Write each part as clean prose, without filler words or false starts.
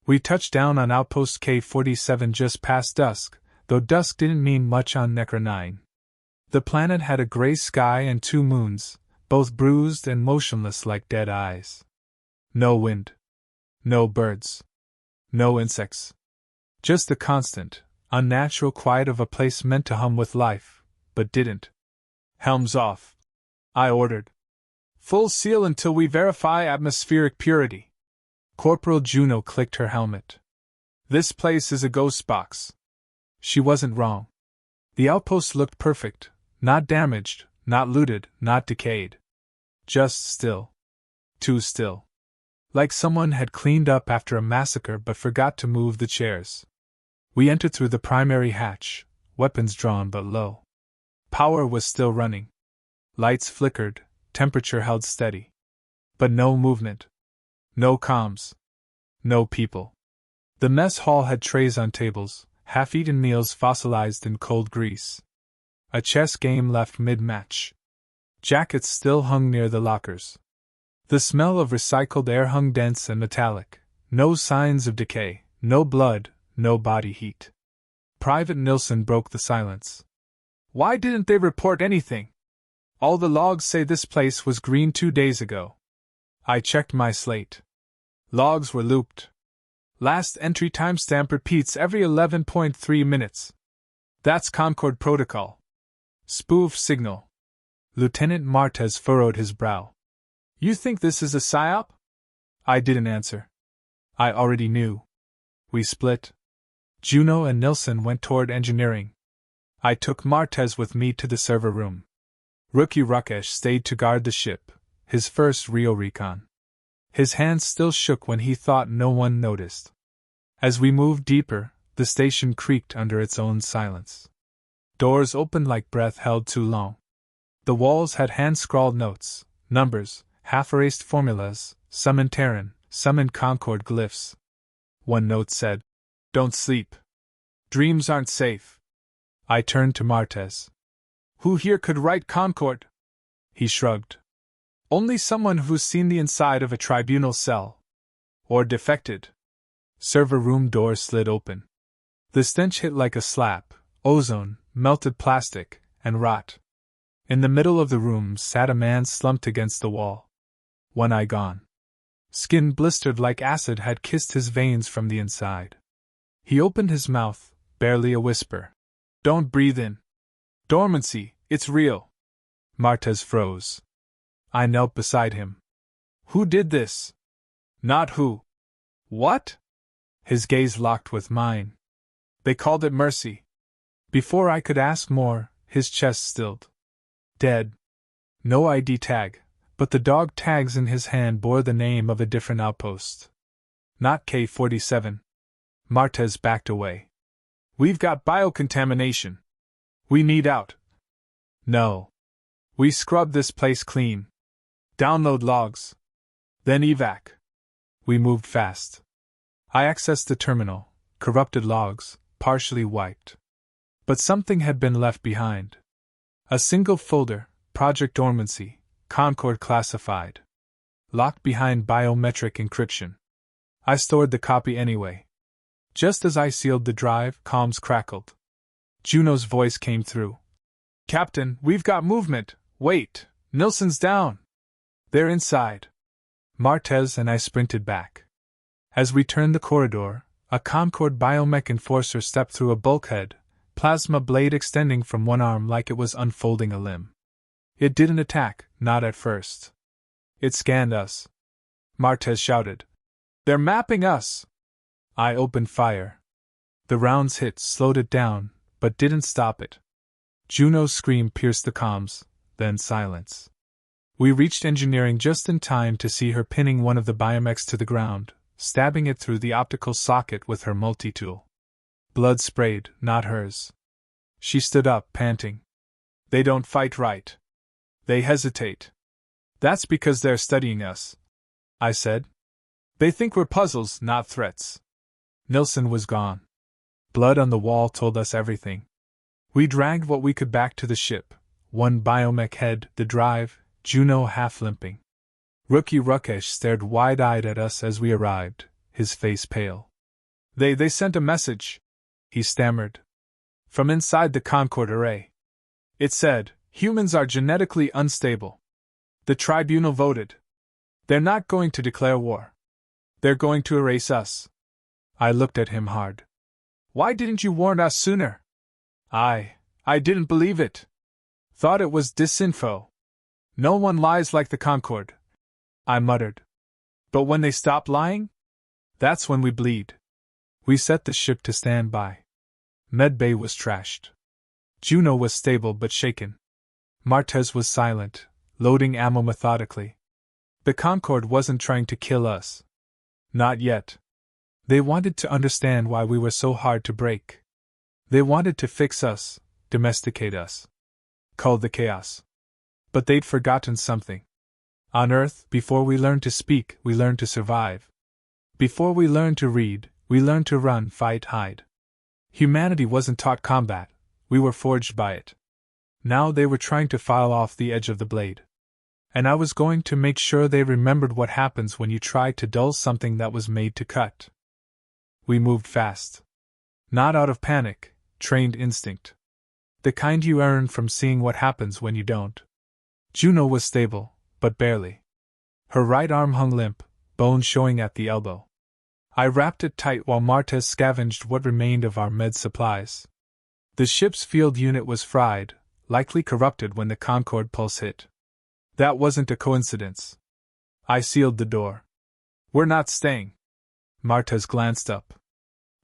We touched down on outpost K-47 just past dusk, though dusk didn't mean much on Necra 9. The planet had a gray sky and 2 moons, both bruised and motionless like dead eyes. No wind. No birds. No insects. Just the constant, unnatural quiet of a place meant to hum with life, but didn't. "Helms off," I ordered. "Full seal until we verify atmospheric purity." Corporal Juno clicked her helmet. "This place is a ghost box." She wasn't wrong. The outpost looked perfect, not damaged, not looted, not decayed. Just still. Too still. Like someone had cleaned up after a massacre but forgot to move the chairs. We entered through the primary hatch, weapons drawn but low. Power was still running. Lights flickered, temperature held steady. But no movement. No comms. No people. The mess hall had trays on tables, half-eaten meals fossilized in cold grease. A chess game left mid-match. Jackets still hung near the lockers. The smell of recycled air hung dense and metallic. No signs of decay, no blood, no body heat. Private Nilsson broke the silence. "Why didn't they report anything? All the logs say this place was green 2 days ago." I checked my slate. Logs were looped. Last entry timestamp repeats every 11.3 minutes. That's Concord protocol. Spoof signal. Lieutenant Martez furrowed his brow. "You think this is a psyop?" I didn't answer. I already knew. We split. Juno and Nilsson went toward engineering. I took Martez with me to the server room. Rookie Rakesh stayed to guard the ship, his first real recon. His hands still shook when he thought no one noticed. As we moved deeper, the station creaked under its own silence. Doors opened like breath held too long. The walls had hand-scrawled notes, numbers, half-erased formulas, some in Terran, some in Concord glyphs. One note said, "Don't sleep. Dreams aren't safe." I turned to Martez. "Who here could write Concord?" He shrugged. "Only someone who's seen the inside of a tribunal cell. Or defected." Server room door slid open. The stench hit like a slap: ozone, melted plastic, and rot. In the middle of the room sat a man slumped against the wall. One eye gone. Skin blistered like acid had kissed his veins from the inside. He opened his mouth, barely a whisper. "Don't breathe in. Dormancy, it's real." Martez froze. I knelt beside him. "Who did this?" "Not who. What?" His gaze locked with mine. "They called it mercy." Before I could ask more, his chest stilled. Dead. No ID tag, but the dog tags in his hand bore the name of a different outpost. Not K-47. Martez backed away. "We've got biocontamination. We need out." "No. We scrubbed this place clean. Download logs. Then evac." We moved fast. I accessed the terminal, corrupted logs, partially wiped. But something had been left behind. A single folder, Project Dormancy, Concord classified. Locked behind biometric encryption. I stored the copy anyway. Just as I sealed the drive, comms crackled. Juno's voice came through. "Captain, we've got movement. Wait, Nilsson's down." "They're inside." Martez and I sprinted back. As we turned the corridor, a Concord biomech enforcer stepped through a bulkhead, plasma blade extending from one arm like it was unfolding a limb. It didn't attack, not at first. It scanned us. Martez shouted, "They're mapping us!" I opened fire. The rounds hit slowed it down, but didn't stop it. Juno's scream pierced the comms, then silence. We reached engineering just in time to see her pinning one of the biomechs to the ground, stabbing it through the optical socket with her multi-tool. Blood sprayed, not hers. She stood up, panting. "They don't fight right. They hesitate." "That's because they're studying us," I said. "They think we're puzzles, not threats." Nilsson was gone. Blood on the wall told us everything. We dragged what we could back to the ship, one biomech head, the drive, Juno half limping. Rookie Rakesh stared wide-eyed at us as we arrived, his face pale. They sent a message," he stammered. "From inside the Concord array. It said, humans are genetically unstable. The tribunal voted. They're not going to declare war. They're going to erase us." I looked at him hard. "Why didn't you warn us sooner?" I didn't believe it. Thought it was disinfo. No one lies like the Concord," I muttered. "But when they stop lying? That's when we bleed." We set the ship to stand by. Medbay was trashed. Juno was stable but shaken. Martez was silent, loading ammo methodically. The Concord wasn't trying to kill us. Not yet. They wanted to understand why we were so hard to break. They wanted to fix us, domesticate us. Cull the chaos. But they'd forgotten something. On Earth, before we learned to speak, we learned to survive. Before we learned to read, we learned to run, fight, hide. Humanity wasn't taught combat, we were forged by it. Now they were trying to file off the edge of the blade. And I was going to make sure they remembered what happens when you try to dull something that was made to cut. We moved fast. Not out of panic, trained instinct. The kind you earn from seeing what happens when you don't. Juno was stable, but barely. Her right arm hung limp, bone showing at the elbow. I wrapped it tight while Martez scavenged what remained of our med supplies. The ship's field unit was fried, likely corrupted when the Concord pulse hit. That wasn't a coincidence. I sealed the door. "We're not staying." Martez glanced up.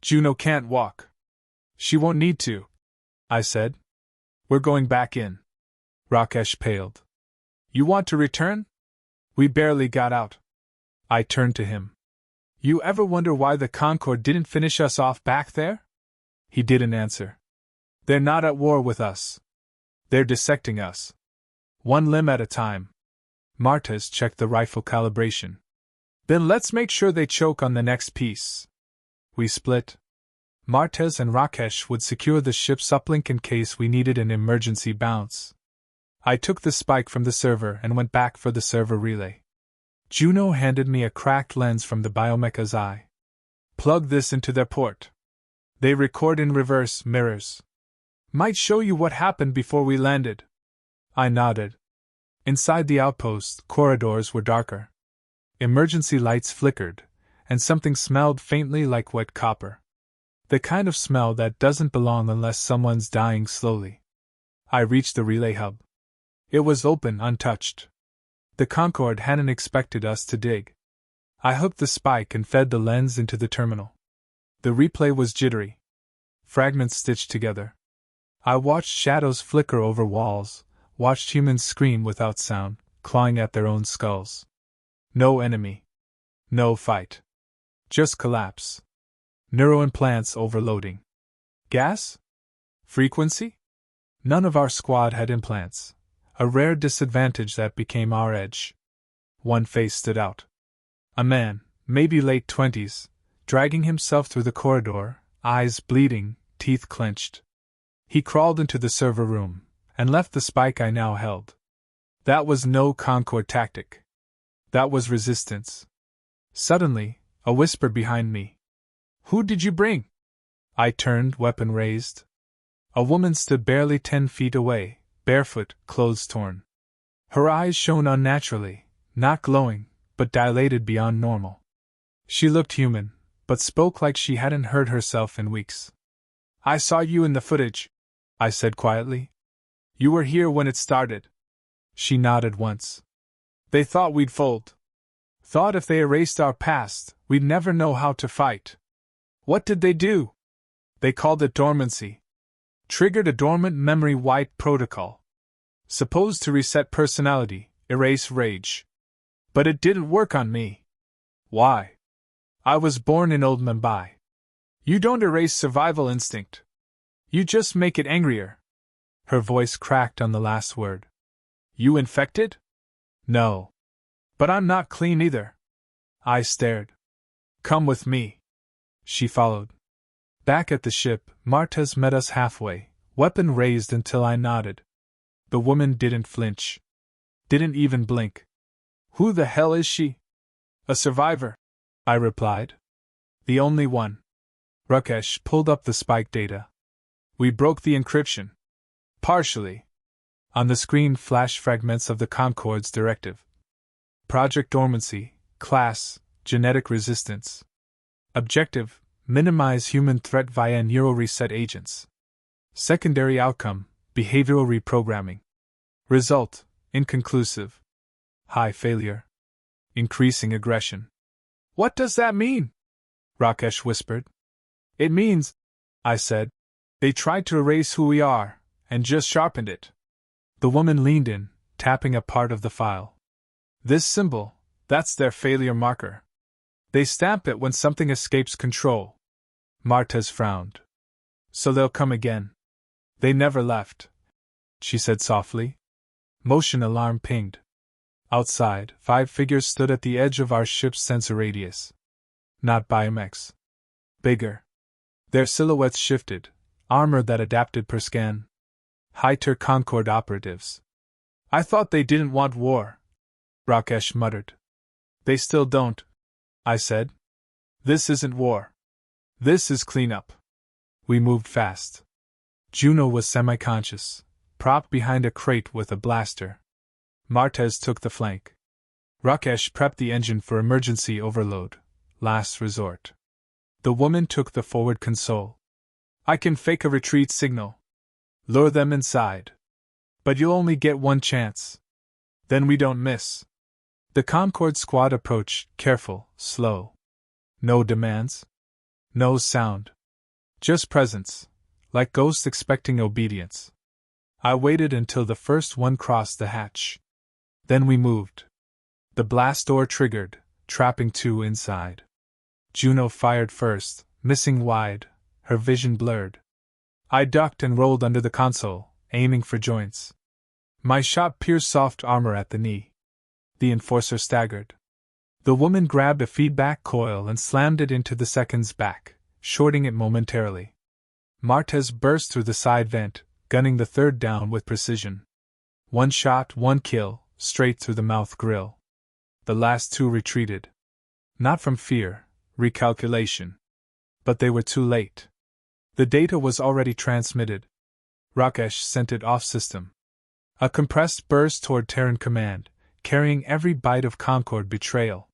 "Juno can't walk." "She won't need to," I said. "We're going back in." Rakesh paled. "You want to return? We barely got out." I turned to him. "You ever wonder why the Concord didn't finish us off back there?" He didn't answer. "They're not at war with us. They're dissecting us. One limb at a time." Martez checked the rifle calibration. "Then let's make sure they choke on the next piece." We split. Martez and Rakesh would secure the ship's uplink in case we needed an emergency bounce. I took the spike from the server and went back for the server relay. Juno handed me a cracked lens from the biomecha's eye. "Plug this into their port. They record in reverse mirrors. Might show you what happened before we landed." I nodded. Inside the outpost, corridors were darker. Emergency lights flickered, and something smelled faintly like wet copper. The kind of smell that doesn't belong unless someone's dying slowly. I reached the relay hub. It was open, untouched. The Concord hadn't expected us to dig. I hooked the spike and fed the lens into the terminal. The replay was jittery. Fragments stitched together. I watched shadows flicker over walls, watched humans scream without sound, clawing at their own skulls. No enemy. No fight. Just collapse. Neuroimplants overloading. Gas? Frequency? None of our squad had implants, a rare disadvantage that became our edge. One face stood out. A man, maybe late 20s, dragging himself through the corridor, eyes bleeding, teeth clenched. He crawled into the server room, and left the spike I now held. That was no Concord tactic. That was resistance. Suddenly, a whisper behind me. "Who did you bring?" I turned, weapon raised. A woman stood barely 10 feet away, barefoot, clothes torn. Her eyes shone unnaturally, not glowing, but dilated beyond normal. She looked human, but spoke like she hadn't heard herself in weeks. "I saw you in the footage," I said quietly. "You were here when it started." She nodded once. "They thought we'd fold. Thought if they erased our past, we'd never know how to fight. What did they do? They called it dormancy. Triggered a dormant memory wipe protocol. Supposed to reset personality, erase rage. But it didn't work on me. Why? I was born in Old Mumbai. You don't erase survival instinct. You just make it angrier." Her voice cracked on the last word. "You infected?" "No. But I'm not clean either." I stared. "Come with me." She followed. Back at the ship, Martez met us halfway, weapon raised until I nodded. The woman didn't flinch. Didn't even blink. "Who the hell is she?" "A survivor," I replied. "The only one." Rakesh pulled up the spike data. We broke the encryption. Partially. On the screen flashed fragments of the Concord's directive. Project Dormancy, Class, Genetic Resistance. Objective, minimize human threat via neural reset agents. Secondary outcome, behavioral reprogramming. Result, inconclusive. High failure. Increasing aggression. What does that mean? Rakesh whispered. It means, I said, they tried to erase who we are, and just sharpened it. The woman leaned in, tapping a part of the file. This symbol, that's their failure marker. They stamp it when something escapes control. Martez frowned. So they'll come again. They never left, she said softly. Motion alarm pinged. Outside, 5 figures stood at the edge of our ship's sensor radius. Not biomex. Bigger. Their silhouettes shifted, armor that adapted per scan. High-tier Concord operatives. I thought they didn't want war, Rakesh muttered. They still don't, I said. This isn't war. This is cleanup. We moved fast. Juno was semi-conscious, propped behind a crate with a blaster. Martez took the flank. Rakesh prepped the engine for emergency overload, last resort. The woman took the forward console. I can fake a retreat signal. Lure them inside. But you'll only get one chance. Then we don't miss. The Concord squad approached, careful, slow. No demands. No sound. Just presence, like ghosts expecting obedience. I waited until the first one crossed the hatch. Then we moved. The blast door triggered, trapping 2 inside. Juno fired first, missing wide, her vision blurred. I ducked and rolled under the console, aiming for joints. My shot pierced soft armor at the knee. The enforcer staggered. The woman grabbed a feedback coil and slammed it into the second's back, shorting it momentarily. Martez burst through the side vent, gunning the third down with precision. 1 shot, 1 kill, straight through the mouth grill. The last 2 retreated. Not from fear, recalculation. But they were too late. The data was already transmitted. Rakesh sent it off-system. A compressed burst toward Terran Command, carrying every byte of Concord betrayal.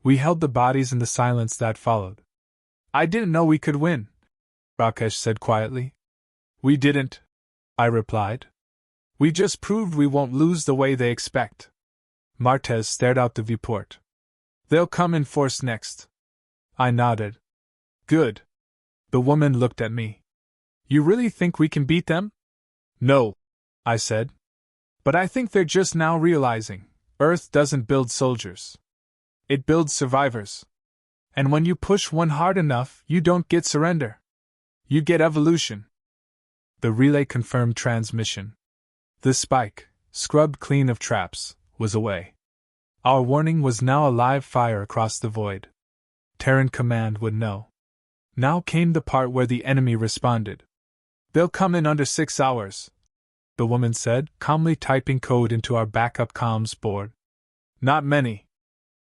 We held the bodies in the silence that followed. I didn't know we could win, Rakesh said quietly. We didn't, I replied. We just proved we won't lose the way they expect. Martez stared out the viewport. They'll come in force next. I nodded. Good. The woman looked at me. You really think we can beat them? No, I said. But I think they're just now realizing, Earth doesn't build soldiers. It builds survivors. And when you push one hard enough, you don't get surrender. You get evolution. The relay confirmed transmission. The spike, scrubbed clean of traps, was away. Our warning was now a live fire across the void. Terran Command would know. Now came the part where the enemy responded. They'll come in under 6 hours, the woman said, calmly typing code into our backup comms board. Not many.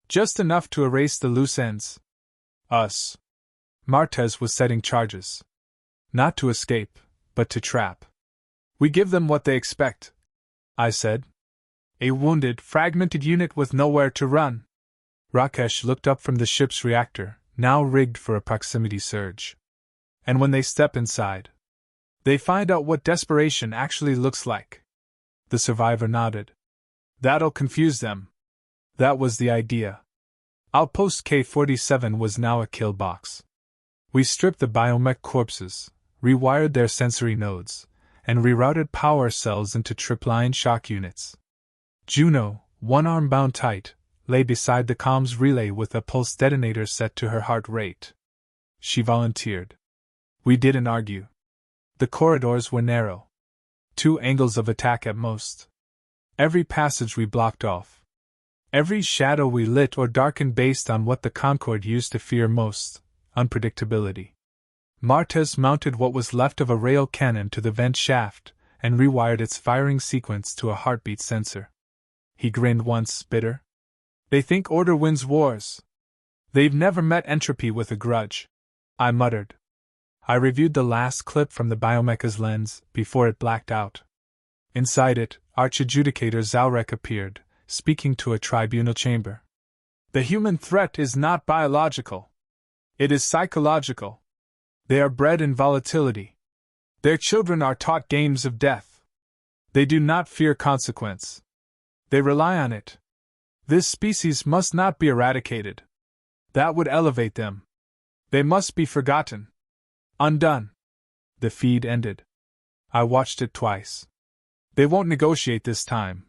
Just enough to erase the loose ends. Us. Martez was setting charges. Not to escape, but to trap. We give them what they expect, I said. A wounded, fragmented unit with nowhere to run. Rakesh looked up from the ship's reactor, now rigged for a proximity surge. And when they step inside, they find out what desperation actually looks like. The survivor nodded. That'll confuse them. That was the idea. Outpost K-47 was now a kill box. We stripped the biomech corpses, rewired their sensory nodes, and rerouted power cells into tripline shock units. Juno, one arm bound tight, lay beside the comms relay with a pulse detonator set to her heart rate. She volunteered. We didn't argue. The corridors were narrow. 2 angles of attack at most. Every passage we blocked off. Every shadow we lit or darkened based on what the Concord used to fear most, unpredictability. Martez mounted what was left of a rail cannon to the vent shaft and rewired its firing sequence to a heartbeat sensor. He grinned once, bitter. They think order wins wars. They've never met entropy with a grudge, I muttered. I reviewed the last clip from the biomecha's lens before it blacked out. Inside it, Arch-Adjudicator Zalrek appeared, speaking to a tribunal chamber. The human threat is not biological. It is psychological. They are bred in volatility. Their children are taught games of death. They do not fear consequence. They rely on it. This species must not be eradicated. That would elevate them. They must be forgotten. Undone. The feed ended. I watched it twice. They won't negotiate this time,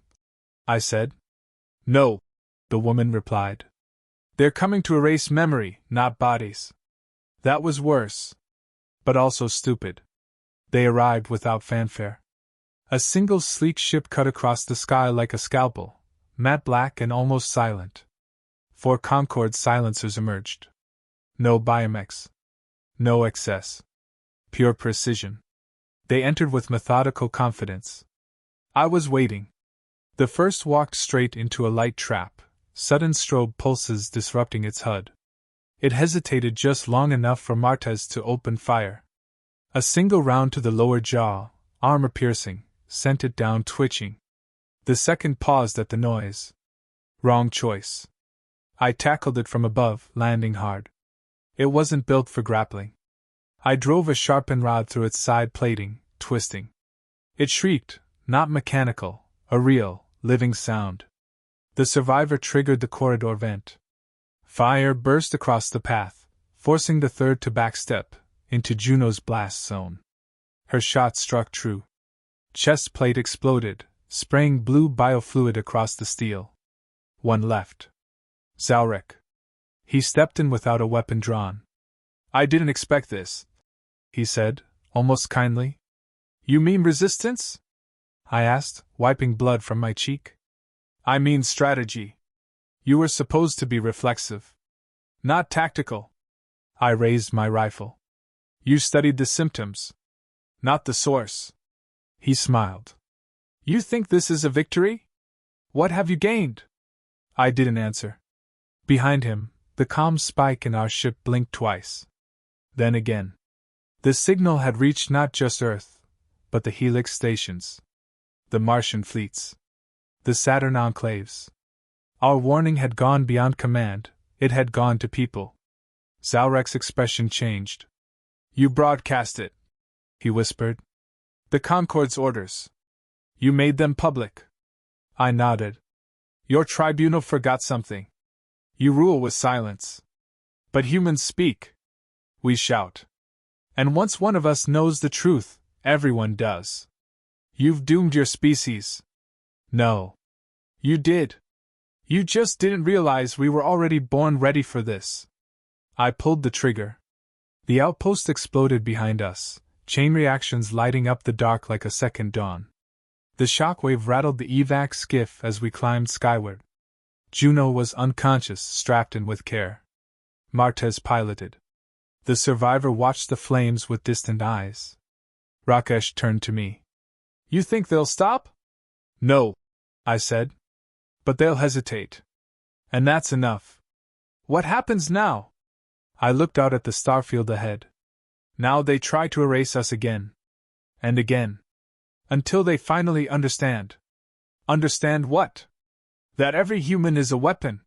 I said. No, the woman replied. They're coming to erase memory, not bodies. That was worse. But also stupid. They arrived without fanfare. A single sleek ship cut across the sky like a scalpel, matte black and almost silent. 4 Concord silencers emerged. No biomechs. No excess. Pure precision. They entered with methodical confidence. I was waiting. The first walked straight into a light trap, sudden strobe pulses disrupting its HUD. It hesitated just long enough for Martez to open fire. A single round to the lower jaw, armor-piercing, sent it down twitching. The second paused at the noise. Wrong choice. I tackled it from above, landing hard. It wasn't built for grappling. I drove a sharpened rod through its side plating, twisting. It shrieked, not mechanical, a real, living sound. The survivor triggered the corridor vent. Fire burst across the path, forcing the third to backstep into Juno's blast zone. Her shot struck true. Chest plate exploded, spraying blue biofluid across the steel. One left. Zalrek. He stepped in without a weapon drawn. I didn't expect this, he said, almost kindly. You mean resistance? I asked, wiping blood from my cheek. I mean strategy. You were supposed to be reflexive. Not tactical. I raised my rifle. You studied the symptoms. Not the source. He smiled. You think this is a victory? What have you gained? I didn't answer. Behind him, the comm spike in our ship blinked twice. Then again. The signal had reached not just Earth, but the Helix stations. The Martian fleets. The Saturn enclaves. Our warning had gone beyond command, it had gone to people. Zalrek's expression changed. You broadcast it, he whispered. The Concord's orders. You made them public. I nodded. Your tribunal forgot something. You rule with silence. But humans speak. We shout. And once one of us knows the truth, everyone does. You've doomed your species. No. You did. You just didn't realize we were already born ready for this. I pulled the trigger. The outpost exploded behind us, chain reactions lighting up the dark like a second dawn. The shockwave rattled the evac skiff as we climbed skyward. Juno was unconscious, strapped in with care. Martez piloted. The survivor watched the flames with distant eyes. Rakesh turned to me. You think they'll stop? No, I said. But they'll hesitate. And that's enough. What happens now? I looked out at the starfield ahead. Now they try to erase us again. And again. Until they finally understand. Understand what? That every human is a weapon.